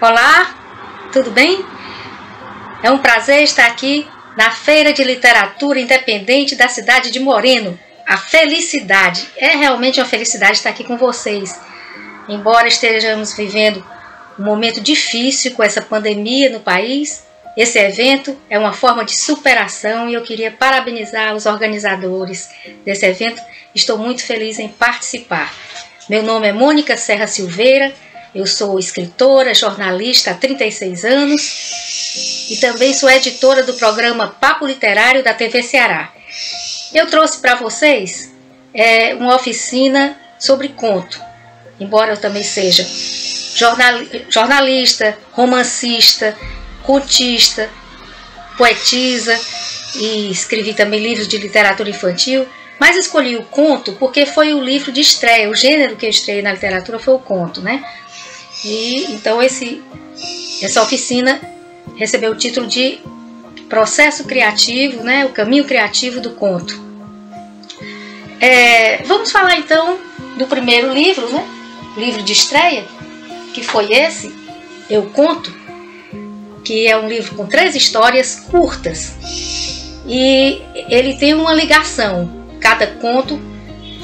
Olá, tudo bem? É um prazer estar aqui na Feira de Literatura Independente da cidade de Moreno. A felicidade, é realmente uma felicidade estar aqui com vocês. Embora estejamos vivendo um momento difícil com essa pandemia no país, esse evento é uma forma de superação e eu queria parabenizar os organizadores desse evento. Estou muito feliz em participar. Meu nome é Mônica Serra Silveira. Eu sou escritora, jornalista há 36 anos e também sou editora do programa Papo Literário da TV Ceará. Eu trouxe para vocês uma oficina sobre conto, embora eu também seja jornalista, romancista, contista, poetisa e escrevi também livros de literatura infantil, mas escolhi o conto porque foi o livro de estreia, o gênero que eu estreiei na literatura foi o conto, né? E então essa oficina recebeu o título de Processo Criativo, né? O Caminho Criativo do Conto. Vamos falar então do primeiro livro, né? O livro de estreia, que foi esse, Eu Conto, que é um livro com 3 histórias curtas. E ele tem uma ligação. Cada conto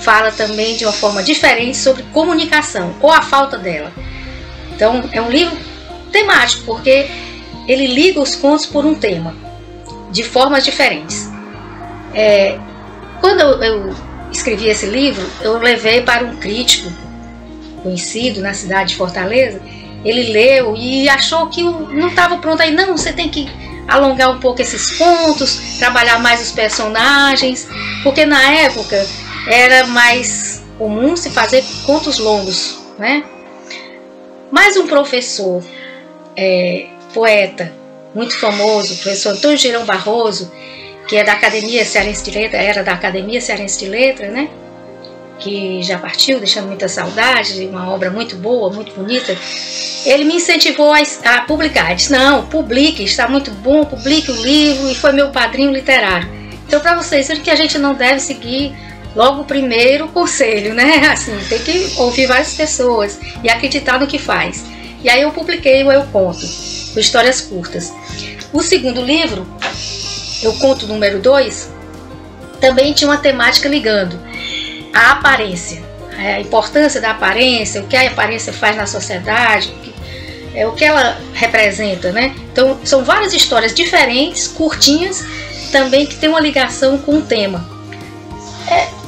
fala também de uma forma diferente sobre comunicação, ou a falta dela. Então, é um livro temático, porque ele liga os contos por um tema, de formas diferentes. Quando eu escrevi esse livro, eu levei para um crítico conhecido na cidade de Fortaleza. Ele leu e achou que não estava pronto aí. Não, você tem que alongar um pouco esses contos, trabalhar mais os personagens, porque na época era mais comum se fazer contos longos, né? Mas um professor, poeta muito famoso, o professor Antônio Girão Barroso, que é da Academia Cearense de Letras, era da Academia Cearense de Letras, né? Que já partiu, deixando muita saudade, uma obra muito boa, muito bonita. Ele me incentivou a publicar. Ele disse, não, publique, está muito bom, publique o livro, e foi meu padrinho literário. Então, para vocês verem que a gente não deve seguir logo o primeiro conselho, né? Assim, tem que ouvir várias pessoas e acreditar no que faz. E aí eu publiquei o Eu Conto, com histórias curtas. O segundo livro, Eu Conto número 2, também tinha uma temática ligando a aparência, a importância da aparência, o que a aparência faz na sociedade, o que ela representa, né? Então, são várias histórias diferentes, curtinhas, também que tem uma ligação com o tema.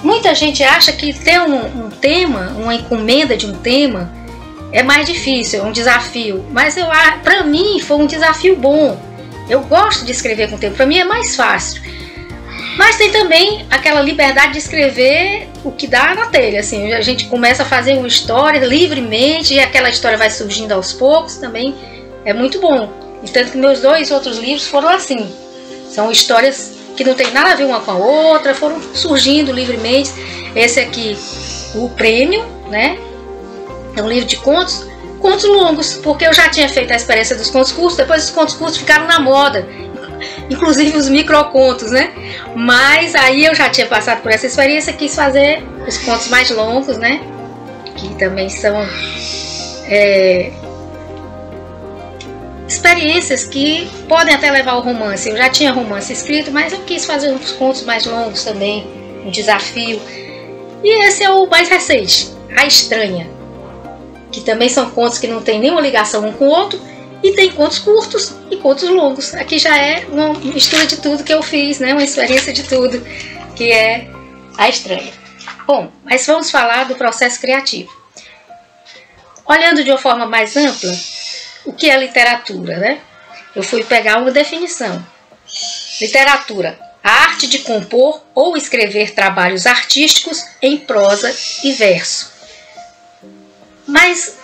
Muita gente acha que ter um tema, uma encomenda de um tema, é mais difícil, é um desafio. Mas para mim foi um desafio bom. Eu gosto de escrever com tema, para mim é mais fácil. Mas tem também aquela liberdade de escrever o que dá na telha. Assim, a gente começa a fazer uma história livremente e aquela história vai surgindo aos poucos, também é muito bom. E tanto que meus 2 outros livros foram assim. São histórias que não tem nada a ver uma com a outra, foram surgindo livremente. Esse aqui, o Prêmio, né? É um livro de contos longos, porque eu já tinha feito a experiência dos contos curtos, depois os contos curtos ficaram na moda, inclusive os microcontos, né? Mas aí eu já tinha passado por essa experiência, quis fazer os contos mais longos, né? Que também são experiências que podem até levar ao romance. Eu já tinha romance escrito, mas eu quis fazer uns contos mais longos também, um desafio. E esse é o mais recente, A Estranha, que também são contos que não tem nenhuma ligação um com o outro, e tem contos curtos e contos longos. Aqui já é uma mistura de tudo que eu fiz, né? Uma experiência de tudo, que é A Estranha. Bom, mas vamos falar do processo criativo. Olhando de uma forma mais ampla, o que é literatura, né? Eu fui pegar uma definição. Literatura, a arte de compor ou escrever trabalhos artísticos em prosa e verso. Mas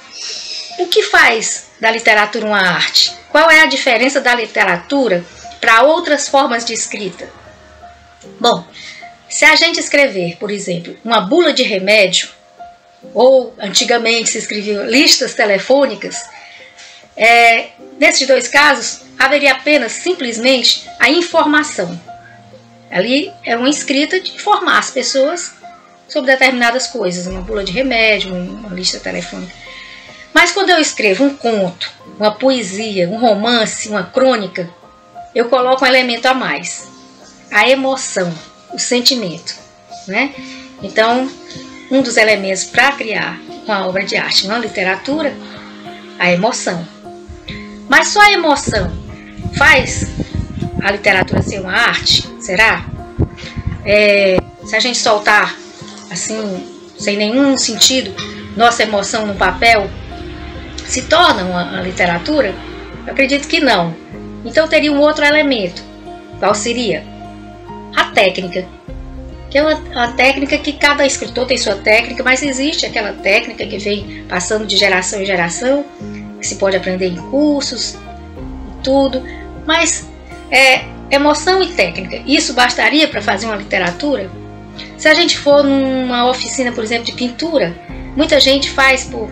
o que faz da literatura uma arte? Qual é a diferença da literatura para outras formas de escrita? Bom, se a gente escrever, por exemplo, uma bula de remédio, ou antigamente se escreviam listas telefônicas, nesses 2 casos haveria apenas simplesmente a informação. Ali é uma escrita de informar as pessoas sobre determinadas coisas, uma bula de remédio, uma lista telefônica. Mas quando eu escrevo um conto, uma poesia, um romance, uma crônica, eu coloco um elemento a mais, a emoção, o sentimento, né? Então, um dos elementos para criar uma obra de arte, uma literatura, a emoção. Mas só a emoção faz a literatura ser uma arte? Será? Se a gente soltar assim, sem nenhum sentido, nossa emoção no papel, se torna uma literatura? Eu acredito que não. Então teria um outro elemento. Qual seria? A técnica. Que é uma técnica que cada escritor tem sua técnica, mas existe aquela técnica que vem passando de geração em geração, que se pode aprender em cursos e tudo, mas emoção e técnica. Isso bastaria para fazer uma literatura? Se a gente for numa oficina, por exemplo, de pintura, muita gente faz por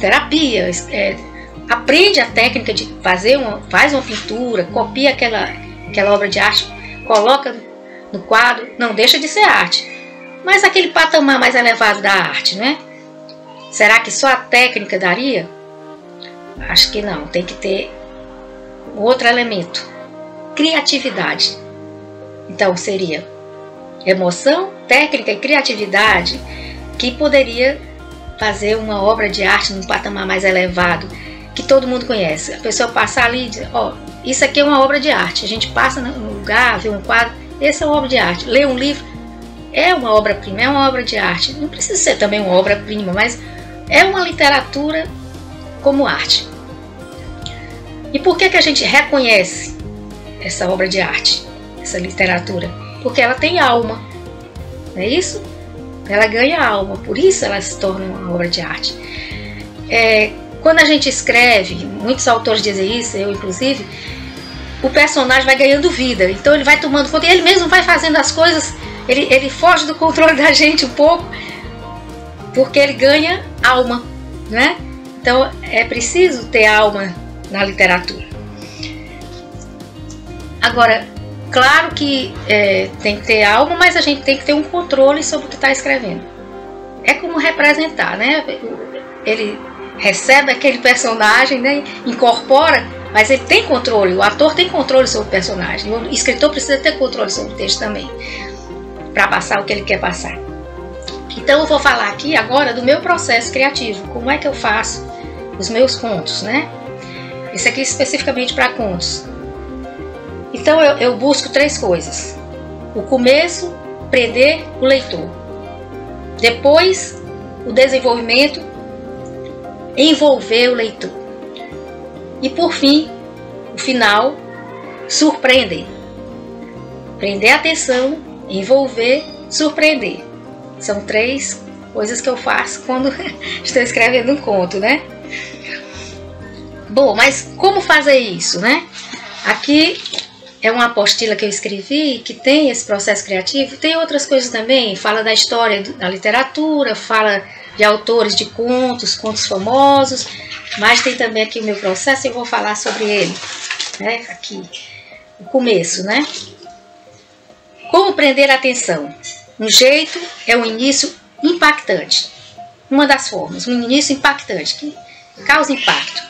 terapia, aprende a técnica de faz uma pintura, copia aquela obra de arte, coloca no quadro, não deixa de ser arte. Mas aquele patamar mais elevado da arte, né? Será que só a técnica daria? Acho que não, tem que ter outro elemento, criatividade. Então seria emoção, técnica e criatividade que poderia fazer uma obra de arte num patamar mais elevado, que todo mundo conhece. A pessoa passar ali e diz, isso aqui é uma obra de arte. A gente passa no lugar, vê um quadro, essa é uma obra de arte. Lê um livro, é uma obra-prima, é uma obra de arte. Não precisa ser também uma obra-prima, mas é uma literatura como arte. E por que a gente reconhece essa obra de arte, essa literatura? Porque ela tem alma, não é isso? Ela ganha alma, por isso ela se torna uma obra de arte. Quando a gente escreve, muitos autores dizem isso, eu inclusive, o personagem vai ganhando vida, então ele vai tomando conta, e ele mesmo vai fazendo as coisas, ele foge do controle da gente um pouco, porque ele ganha alma, né? Então é preciso ter alma na literatura. Agora, claro que tem que ter alma, mas a gente tem que ter um controle sobre o que está escrevendo. É como representar, né? Ele recebe aquele personagem, né? Incorpora, mas ele tem controle, o ator tem controle sobre o personagem. O escritor precisa ter controle sobre o texto também, para passar o que ele quer passar. Então eu vou falar aqui agora do meu processo criativo, como é que eu faço os meus contos, né? Esse aqui especificamente para contos. Então eu busco 3 coisas: o começo, prender o leitor, depois o desenvolvimento, envolver o leitor, e por fim, o final, surpreender. Prender a atenção, envolver, surpreender. São 3 coisas que eu faço quando estou escrevendo um conto, né? Bom, mas como fazer isso, né? Aqui é uma apostila que eu escrevi, que tem esse processo criativo. Tem outras coisas também, fala da história da literatura, fala de autores de contos famosos, mas tem também aqui o meu processo e eu vou falar sobre ele, né? Aqui, o começo, né? Como prender a atenção? Um jeito é um início impactante. Uma das formas, um início impactante, que causa impacto.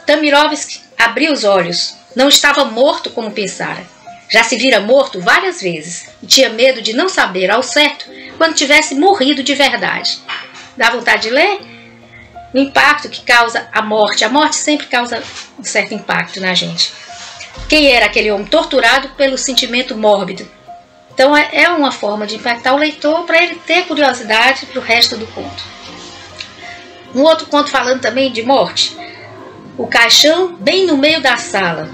Tamirovsky abriu os olhos. Não estava morto como pensara. Já se vira morto várias vezes e tinha medo de não saber ao certo quando tivesse morrido de verdade. Dá vontade de ler? O impacto que causa a morte. A morte sempre causa um certo impacto na gente. Quem era aquele homem torturado pelo sentimento mórbido? Então é uma forma de impactar o leitor para ele ter curiosidade para o resto do conto. Um outro conto falando também de morte. O caixão bem no meio da sala.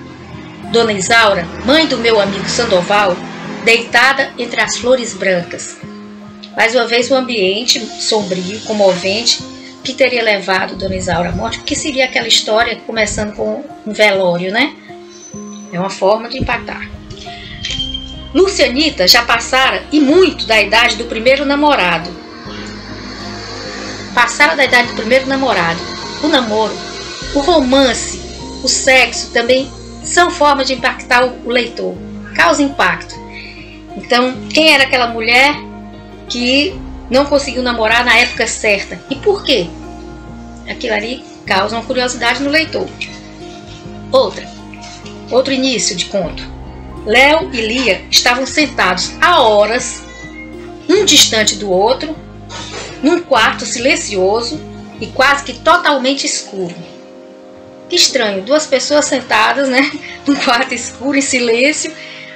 Dona Isaura, mãe do meu amigo Sandoval, deitada entre as flores brancas. Mais uma vez o ambiente sombrio, comovente, que teria levado Dona Isaura à morte, porque seria aquela história começando com um velório, né? É uma forma de impactar. Lucianita já passara, e muito, da idade do primeiro namorado. Passara da idade do primeiro namorado. O namoro, o romance, o sexo também são formas de impactar o leitor. Causa impacto. Então, quem era aquela mulher que não conseguiu namorar na época certa? E por quê? Aquilo ali causa uma curiosidade no leitor. Outro início de conto. Léo e Lia estavam sentados há horas, um distante do outro, num quarto silencioso e quase que totalmente escuro. Que estranho, duas pessoas sentadas, né, num quarto escuro, em silêncio.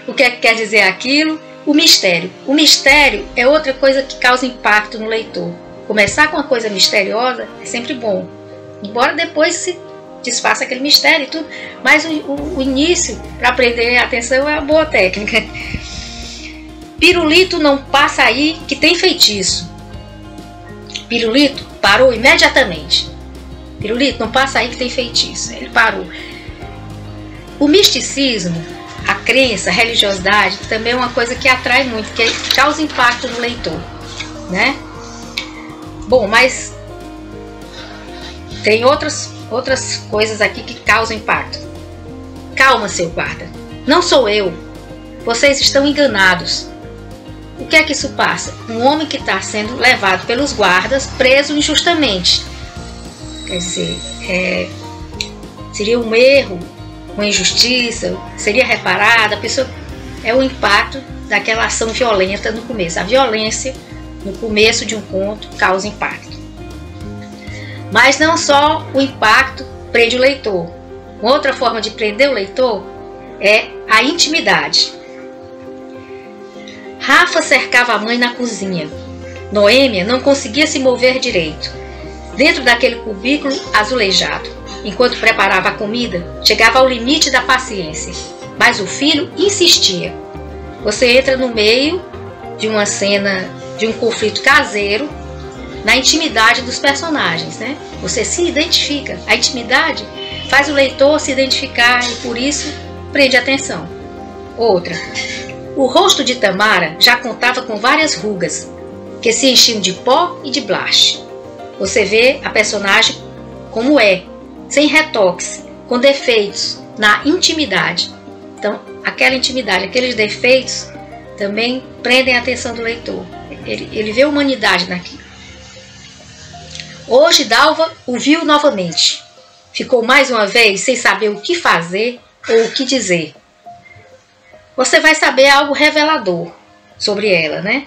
O que é que quer dizer aquilo? O mistério. O mistério é outra coisa que causa impacto no leitor. Começar com uma coisa misteriosa é sempre bom, embora depois se desfaça aquele mistério e tudo, mas o início, para prender a atenção, é uma boa técnica. Pirulito não passa aí que tem feitiço. Pirulito parou imediatamente. Pirulito não passa aí que tem feitiço. Ele parou. O misticismo, a crença, a religiosidade, também é uma coisa que atrai muito, que causa impacto no leitor, né? Bom, mas tem outras coisas aqui que causam impacto. Calma, seu guarda. Não sou eu. Vocês estão enganados. O que é que isso passa? Um homem que está sendo levado pelos guardas, preso injustamente. Quer dizer, seria um erro, uma injustiça, seria reparada. A pessoa é o impacto daquela ação violenta no começo. A violência no começo de um conto causa impacto. Mas não só o impacto prende o leitor. Uma outra forma de prender o leitor é a intimidade. Rafa cercava a mãe na cozinha. Noêmia não conseguia se mover direito. Dentro daquele cubículo azulejado, enquanto preparava a comida, chegava ao limite da paciência. Mas o filho insistia. Você entra no meio de uma cena, de um conflito caseiro, na intimidade dos personagens, né? Você se identifica. A intimidade faz o leitor se identificar e por isso prende atenção. Outra. O rosto de Tamara já contava com várias rugas, que se enchiam de pó e de blush. Você vê a personagem como é, sem retoques, com defeitos, na intimidade. Então, aquela intimidade, aqueles defeitos também prendem a atenção do leitor. Ele vê a humanidade naquilo. Hoje Dalva o viu novamente. Ficou mais uma vez sem saber o que fazer ou o que dizer. Você vai saber algo revelador sobre ela, né?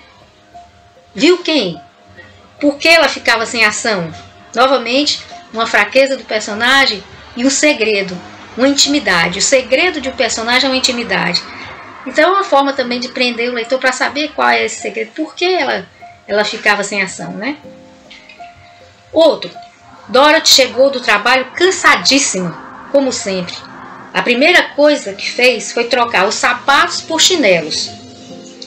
Viu quem? Por que ela ficava sem ação? Novamente, uma fraqueza do personagem e um segredo, uma intimidade. O segredo de um personagem é uma intimidade. Então é uma forma também de prender o leitor para saber qual é esse segredo. Por que ela ficava sem ação, né? Outro. Dorothy chegou do trabalho cansadíssima, como sempre. A primeira coisa que fez foi trocar os sapatos por chinelos.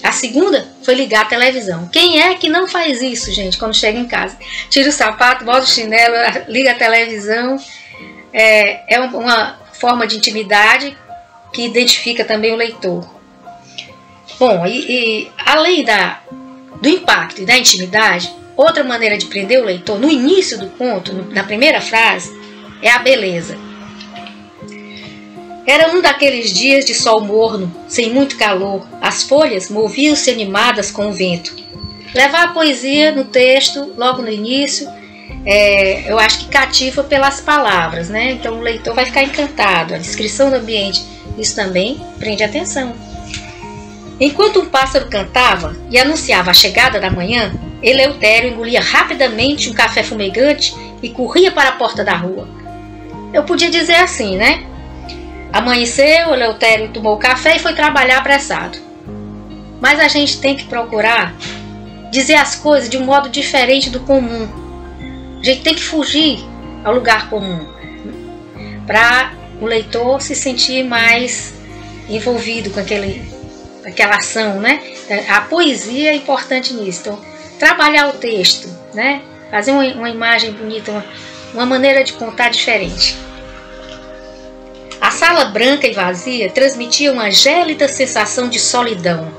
A segunda foi ligar a televisão. Quem é que não faz isso, gente, quando chega em casa? Tira o sapato, bota o chinelo, liga a televisão. É uma forma de intimidade que identifica também o leitor. Bom, e além do impacto e da intimidade, outra maneira de prender o leitor no início do conto, na primeira frase, é a beleza. Era um daqueles dias de sol morno, sem muito calor. As folhas moviam-se animadas com o vento. Levar a poesia no texto, logo no início, eu acho que cativa pelas palavras, né? Então o leitor vai ficar encantado. A descrição do ambiente, isso também prende atenção. Enquanto um pássaro cantava e anunciava a chegada da manhã, Eleutério engolia rapidamente um café fumegante e corria para a porta da rua. Eu podia dizer assim, né? Amanheceu, Eleutério tomou café e foi trabalhar apressado. Mas a gente tem que procurar dizer as coisas de um modo diferente do comum. A gente tem que fugir ao lugar comum para o leitor se sentir mais envolvido com aquela ação, né? A poesia é importante nisso. Então, trabalhar o texto, né? Fazer uma imagem bonita, uma maneira de contar diferente. A sala branca e vazia transmitia uma gélida sensação de solidão.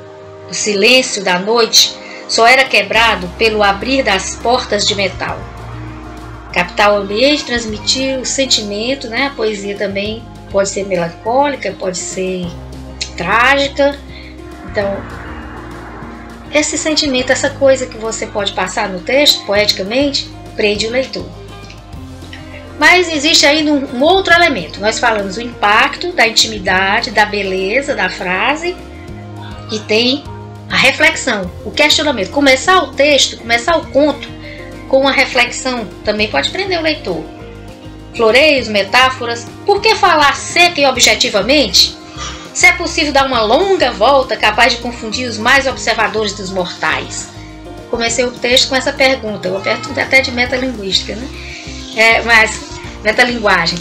O silêncio da noite só era quebrado pelo abrir das portas de metal. Captar o ambiente, transmitir o sentimento, né? A poesia também pode ser melancólica, pode ser trágica. Então, esse sentimento, essa coisa que você pode passar no texto, poeticamente, prende o leitor. Mas existe ainda um outro elemento. Nós falamos o impacto, da intimidade, da beleza da frase, e tem a reflexão, o questionamento. Começar o texto, começar o conto com uma reflexão também pode prender o leitor. Floreios, metáforas. Por que falar seca e objetivamente? Se é possível dar uma longa volta capaz de confundir os mais observadores dos mortais. Comecei o texto com essa pergunta, uma pergunta até de metalinguística, né? Metalinguagem.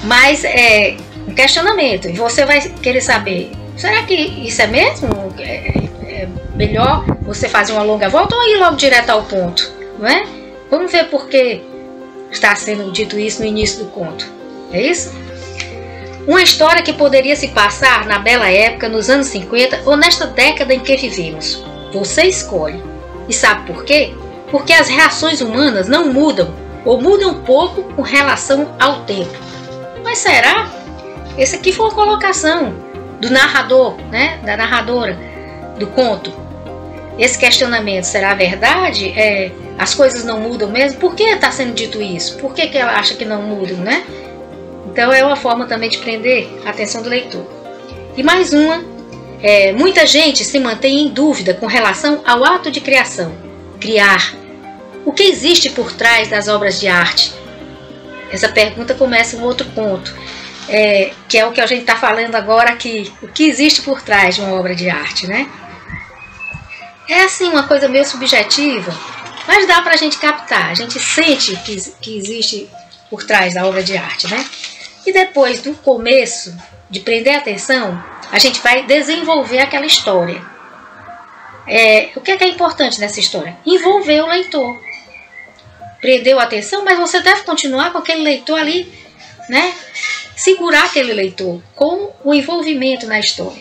Mas é um questionamento, e você vai querer saber, será que isso é mesmo? É melhor você fazer uma longa volta ou ir logo direto ao ponto, não é? Vamos ver por que está sendo dito isso no início do conto. É isso? Uma história que poderia se passar na bela época, nos anos 50 ou nesta década em que vivemos. Você escolhe. E sabe por quê? Porque as reações humanas não mudam, ou mudam pouco com relação ao tempo. Mas será? Essa aqui foi uma colocação do narrador, né? Da narradora do conto. Esse questionamento, será verdade? As coisas não mudam mesmo? Por que está sendo dito isso? Por que ela acha que não mudam, né? Então é uma forma também de prender a atenção do leitor. E mais uma, muita gente se mantém em dúvida com relação ao ato de criação. Criar. O que existe por trás das obras de arte? Essa pergunta começa um outro ponto, que é o que a gente está falando agora aqui. O que existe por trás de uma obra de arte, né? É assim uma coisa meio subjetiva, mas dá para a gente captar. A gente sente que existe por trás da obra de arte, né? E depois do começo, de prender a atenção, a gente vai desenvolver aquela história. O que é importante nessa história? Envolver o leitor. Prendeu a atenção, mas você deve continuar com aquele leitor ali, né? Segurar aquele leitor com o envolvimento na história.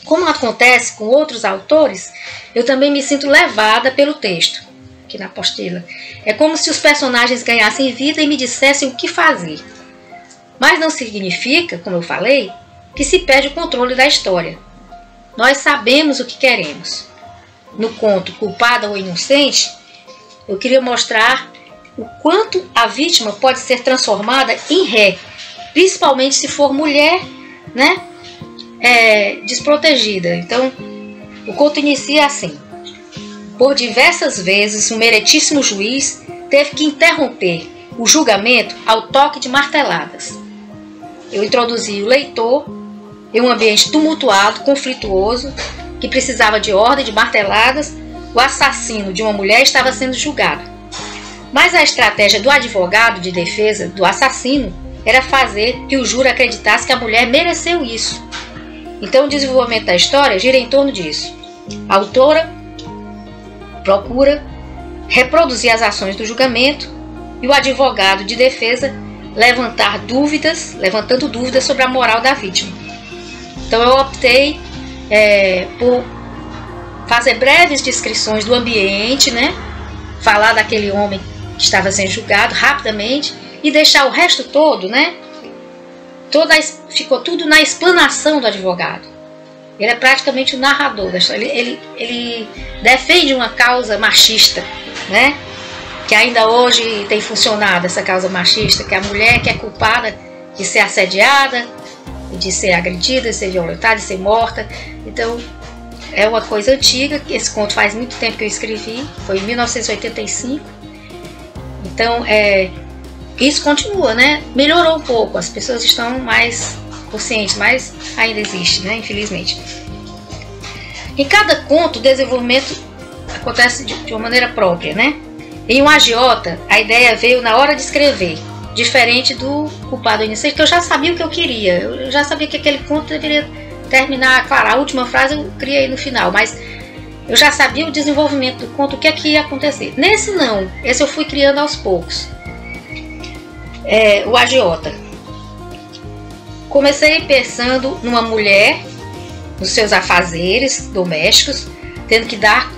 Como acontece com outros autores, eu também me sinto levada pelo texto, aqui na apostila. É como se os personagens ganhassem vida e me dissessem o que fazer. Mas não significa, como eu falei, que se perde o controle da história. Nós sabemos o que queremos. No conto Culpada ou Inocente, eu queria mostrar o quanto a vítima pode ser transformada em ré, principalmente se for mulher, né? Desprotegida. Então, o conto inicia assim: por diversas vezes, o meritíssimo juiz teve que interromper o julgamento ao toque de marteladas. Eu introduzi o leitor em um ambiente tumultuado, conflituoso, que precisava de ordem, de marteladas. O assassino de uma mulher estava sendo julgado. Mas a estratégia do advogado de defesa do assassino era fazer que o júri acreditasse que a mulher mereceu isso. Então o desenvolvimento da história gira em torno disso. A autora procura reproduzir as ações do julgamento e o advogado de defesa levantando dúvidas sobre a moral da vítima. Então eu optei por fazer breves descrições do ambiente, né? Falar daquele homem que estava sendo julgado rapidamente e deixar o resto todo, né? Ficou tudo na explanação do advogado. Ele é praticamente o narrador da história. Ele defende uma causa machista, né? Que ainda hoje tem funcionado, essa causa machista, que a mulher que é culpada de ser assediada, de ser agredida, de ser violentada, de ser morta. Então, é uma coisa antiga, esse conto faz muito tempo que eu escrevi, foi em 1985. Então, isso continua, né? Melhorou um pouco, as pessoas estão mais conscientes, mas ainda existe, né? Infelizmente. Em cada conto, o desenvolvimento acontece de uma maneira própria, né? Em um agiota, a ideia veio na hora de escrever, diferente do Culpado Inocente, que eu já sabia o que eu queria. Eu já sabia que aquele conto deveria terminar, claro, a última frase eu criei no final, mas eu já sabia o desenvolvimento do conto, o que é que ia acontecer. Nesse não, esse eu fui criando aos poucos. O agiota. Comecei pensando numa mulher, nos seus afazeres domésticos, tendo que dar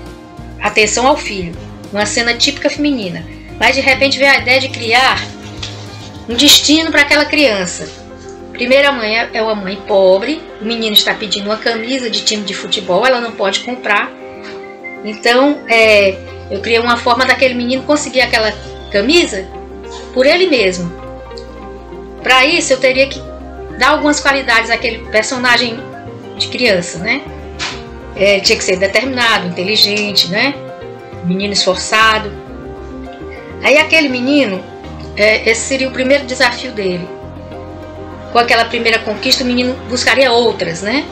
atenção ao filho, uma cena típica feminina. Mas de repente veio a ideia de criar um destino para aquela criança. Primeiro, a mãe é uma mãe pobre, o menino está pedindo uma camisa de time de futebol, ela não pode comprar, Então, eu criei uma forma daquele menino conseguir aquela camisa por ele mesmo. Para isso, eu teria que dar algumas qualidades àquele personagem de criança, né? Tinha que ser determinado, inteligente, né? Menino esforçado. Aí aquele menino, esse seria o primeiro desafio dele. Com aquela primeira conquista, o menino buscaria outras, né?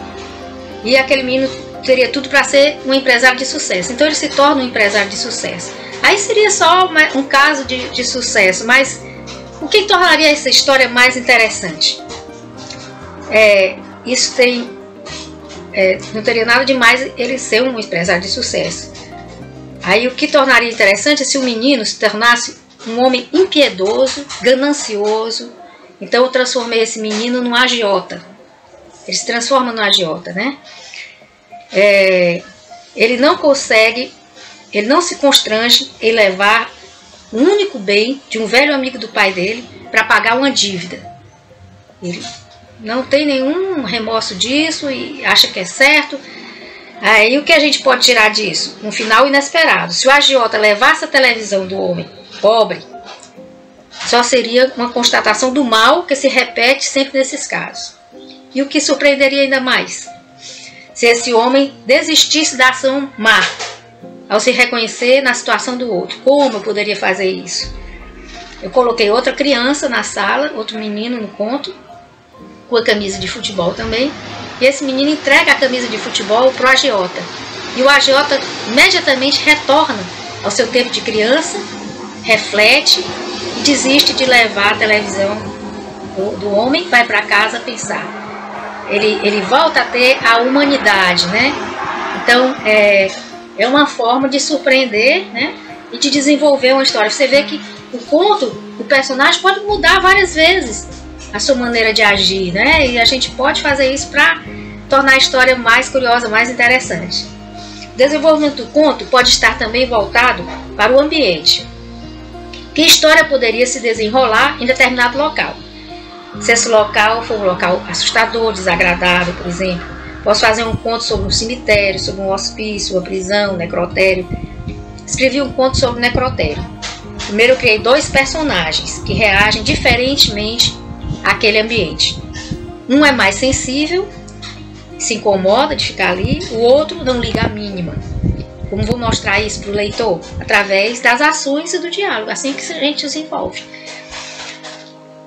E aquele menino teria tudo para ser um empresário de sucesso. Então ele se torna um empresário de sucesso. Aí seria só um caso de sucesso, mas o que tornaria essa história mais interessante? Isso não teria nada de mais ele ser um empresário de sucesso. Aí o que tornaria interessante é se o menino se tornasse um homem impiedoso, ganancioso. Então eu transformei esse menino num agiota. Ele se transforma num agiota, né? Ele não consegue, ele não se constrange em levar o único bem de um velho amigo do pai dele para pagar uma dívida. Ele não tem nenhum remorso disso e acha que é certo. Aí o que a gente pode tirar disso? Um final inesperado. Se o agiota levasse a televisão do homem pobre, só seria uma constatação do mal que se repete sempre nesses casos. E o que surpreenderia ainda mais? Se esse homem desistisse da ação má, ao se reconhecer na situação do outro. Como eu poderia fazer isso? Eu coloquei outra criança na sala, outro menino no conto, com a camisa de futebol também, e esse menino entrega a camisa de futebol para o agiota. E o agiota imediatamente retorna ao seu tempo de criança, reflete e desiste de levar a televisão do homem, vai para casa pensar. Ele volta a ter a humanidade, né? Então, é uma forma de surpreender, né? E de desenvolver uma história. Você vê que o conto, o personagem pode mudar várias vezes a sua maneira de agir, né? E a gente pode fazer isso para tornar a história mais curiosa, mais interessante. O desenvolvimento do conto pode estar também voltado para o ambiente. Que história poderia se desenrolar em determinado local? Se esse local for um local assustador, desagradável, por exemplo, posso fazer um conto sobre um cemitério, sobre um hospício, uma prisão, um necrotério. Escrevi um conto sobre o necrotério. Primeiro eu criei 2 personagens que reagem diferentemente àquele ambiente. Um é mais sensível, se incomoda de ficar ali, o outro não liga a mínima. Como vou mostrar isso para o leitor? Através das ações e do diálogo, assim que a gente desenvolve.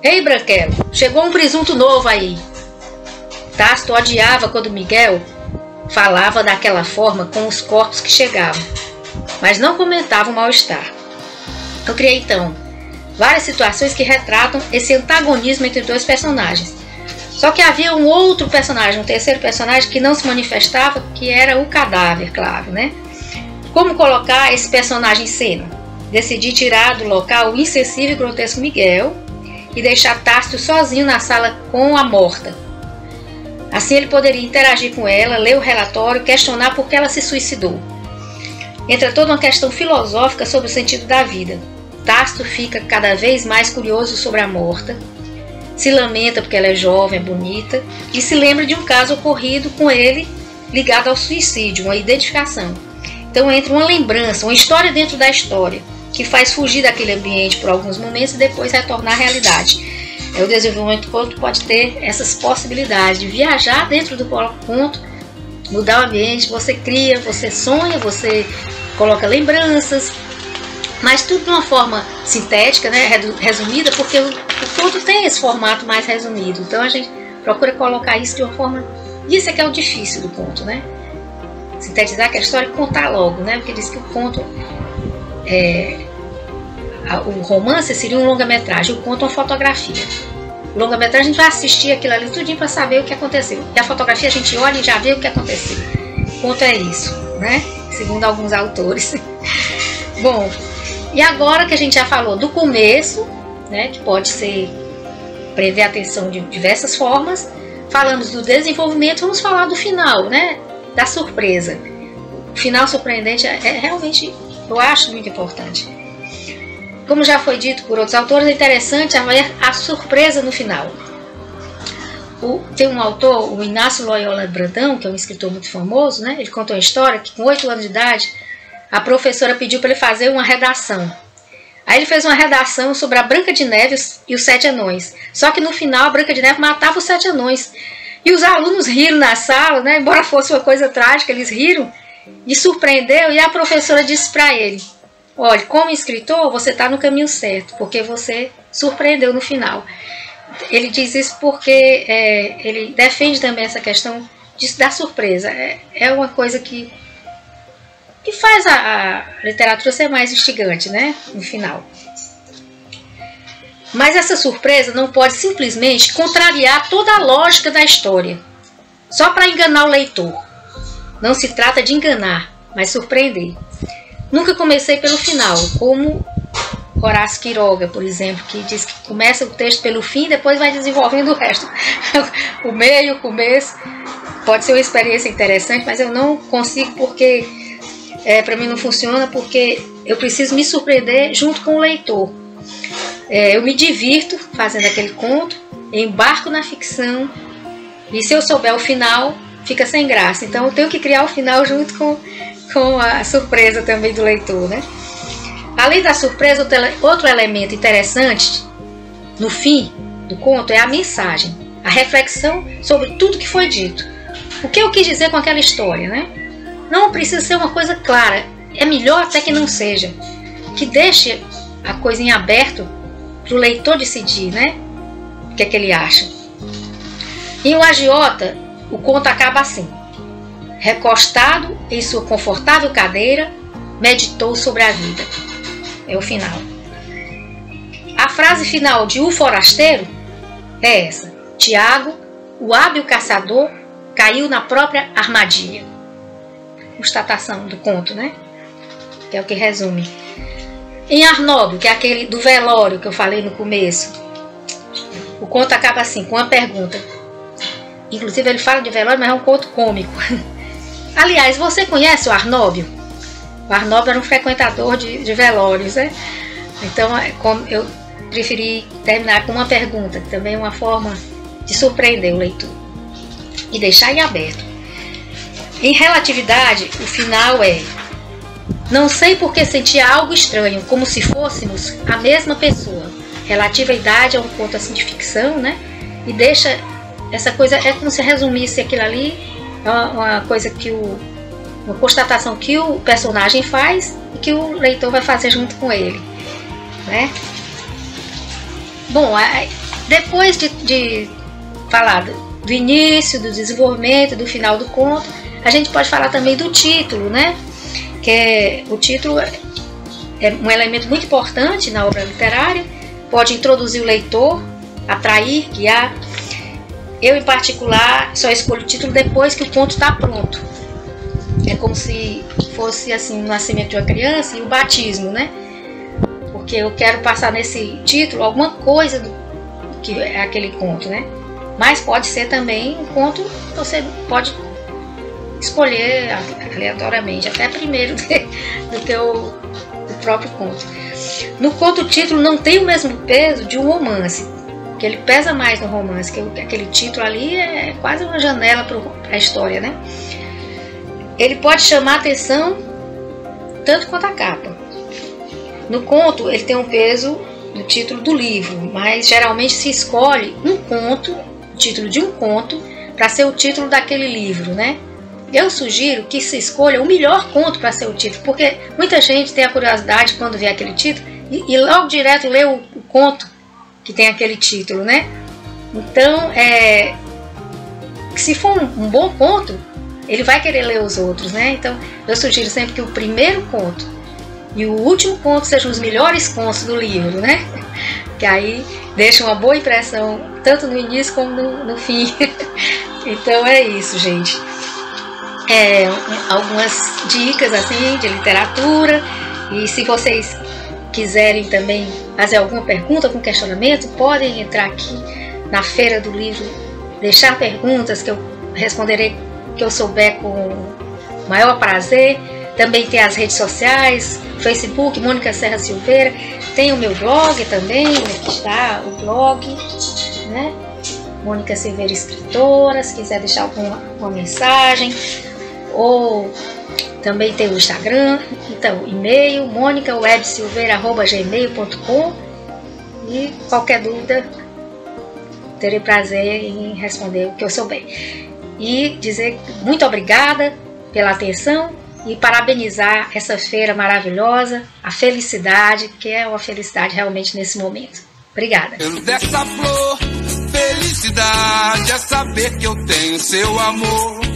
Ei, Branquelo, chegou um presunto novo aí. Tácito odiava quando Miguel falava daquela forma com os corpos que chegavam, mas não comentava o mal-estar. Eu criei, então, várias situações que retratam esse antagonismo entre 2 personagens. Só que havia um outro personagem, um terceiro personagem que não se manifestava, que era o cadáver, claro, né? Como colocar esse personagem em cena? Decidi tirar do local o insensível e grotesco Miguel e deixar Tácito sozinho na sala com a morta. Assim ele poderia interagir com ela, ler o relatório, questionar por que ela se suicidou. Entra toda uma questão filosófica sobre o sentido da vida. Tácito fica cada vez mais curioso sobre a morta, se lamenta porque ela é jovem, é bonita, e se lembra de um caso ocorrido com ele ligado ao suicídio, uma identificação. Então entra uma lembrança, uma história dentro da história, que faz fugir daquele ambiente por alguns momentos e depois retornar à realidade. O desenvolvimento do conto pode ter essas possibilidades de viajar dentro do conto, mudar o ambiente, você cria, você sonha, você coloca lembranças, mas tudo de uma forma sintética, né, resumida, porque o conto tem esse formato mais resumido. Então a gente procura colocar isso de uma forma... Isso é que é o difícil do conto, né? Sintetizar aquela história e contar logo, né? Porque diz que o conto... O romance seria um longa-metragem, o conto é uma fotografia. O longa-metragem a gente vai assistir aquilo ali tudinho para saber o que aconteceu. E a fotografia a gente olha e já vê o que aconteceu. O conto é isso, né? Segundo alguns autores. Bom, e agora que a gente já falou do começo, né, que pode ser prender a atenção de diversas formas, falamos do desenvolvimento, vamos falar do final, né? Da surpresa. O final surpreendente é realmente, eu acho, muito importante. Como já foi dito por outros autores, é interessante haver a surpresa no final. Tem um autor, o Inácio Loyola Brandão, que é um escritor muito famoso, né? Ele contou uma história que com 8 anos de idade, a professora pediu para ele fazer uma redação. Aí ele fez uma redação sobre a Branca de Neve e os 7 anões. Só que no final a Branca de Neve matava os 7 anões. E os alunos riram na sala, né? Embora fosse uma coisa trágica, eles riram e surpreendeu. E a professora disse para ele: olha, como escritor, você está no caminho certo, porque você surpreendeu no final. Ele diz isso porque ele defende também essa questão da surpresa. É uma coisa que faz a literatura ser mais instigante, né? No final. Mas essa surpresa não pode simplesmente contrariar toda a lógica da história, só para enganar o leitor. Não se trata de enganar, mas surpreender. Nunca comecei pelo final, como Horácio Quiroga, por exemplo, que diz que começa o texto pelo fim e depois vai desenvolvendo o resto. O meio, o começo. Pode ser uma experiência interessante, mas eu não consigo porque, para mim não funciona, porque eu preciso me surpreender junto com o leitor. Eu me divirto fazendo aquele conto, embarco na ficção e se eu souber o final, fica sem graça. Então eu tenho que criar o final junto com a surpresa também do leitor, né? Além da surpresa, outro elemento interessante no fim do conto é a mensagem, a reflexão sobre tudo que foi dito. O que eu quis dizer com aquela história, né? Não precisa ser uma coisa clara, é melhor até que não seja, que deixe a coisa em aberto para o leitor decidir, né? O que é que ele acha. Em O Agiota, o conto acaba assim: recostado em sua confortável cadeira, meditou sobre a vida. É o final. A frase final de O Forasteiro é essa: Tiago, o hábil caçador, caiu na própria armadilha. Constatação do conto, né? Que é o que resume. Em Arnóbio, que é aquele do velório que eu falei no começo, o conto acaba assim, com uma pergunta. Inclusive ele fala de velório, mas é um conto cômico. Aliás, você conhece o Arnóbio? O Arnóbio era um frequentador de velórios, né? Então eu preferi terminar com uma pergunta, que também é uma forma de surpreender o leitor e deixar em aberto. Em Relatividade, o final é: não sei por que sentia algo estranho, como se fôssemos a mesma pessoa. Relativa à idade é um conto assim de ficção, né? E deixa essa coisa, é como se resumisse aquilo ali, uma coisa que uma constatação que o personagem faz e que o leitor vai fazer junto com ele, né? Bom, depois de falar do início, do desenvolvimento, do final do conto, a gente pode falar também do título, né? Que o título é um elemento muito importante na obra literária, pode introduzir o leitor, atrair, guiar. Eu, em particular, só escolho o título depois que o conto está pronto. É como se fosse assim o nascimento de uma criança e o batismo, né? Porque eu quero passar nesse título alguma coisa do que é aquele conto, né? Mas pode ser também um conto que você pode escolher aleatoriamente, até primeiro do que o próprio conto. No conto, o título não tem o mesmo peso de um romance, que ele pesa mais no romance, que aquele título ali é quase uma janela para a história, né? Ele pode chamar a atenção tanto quanto a capa. No conto, ele tem um peso do título do livro, mas geralmente se escolhe um conto, o título de um conto, para ser o título daquele livro, né? Eu sugiro que se escolha o melhor conto para ser o título, porque muita gente tem a curiosidade quando vê aquele título e logo direto lê o conto que tem aquele título, né? Então, se for um bom conto, ele vai querer ler os outros, né? Então, eu sugiro sempre que o primeiro conto e o último conto sejam os melhores contos do livro, né? Que aí deixa uma boa impressão, tanto no início como no fim. Então é isso, gente. Algumas dicas assim de literatura, e se vocês quiserem também fazer alguma pergunta, algum questionamento, podem entrar aqui na Feira do Livro, deixar perguntas que eu responderei que eu souber com o maior prazer. Também tem as redes sociais, Facebook, Mônica Serra Silveira, tem o meu blog também, aqui está o blog, né? Mônica Silveira Escritora, se quiser deixar alguma mensagem, ou Também tem o Instagram, então e-mail monicawebsilveira@gmail.com, e qualquer dúvida terei prazer em responder o que eu souber. E dizer muito obrigada pela atenção e parabenizar essa feira maravilhosa, a felicidade, que é uma felicidade realmente nesse momento. Obrigada. Dessa flor, felicidade é saber que eu tenho seu amor.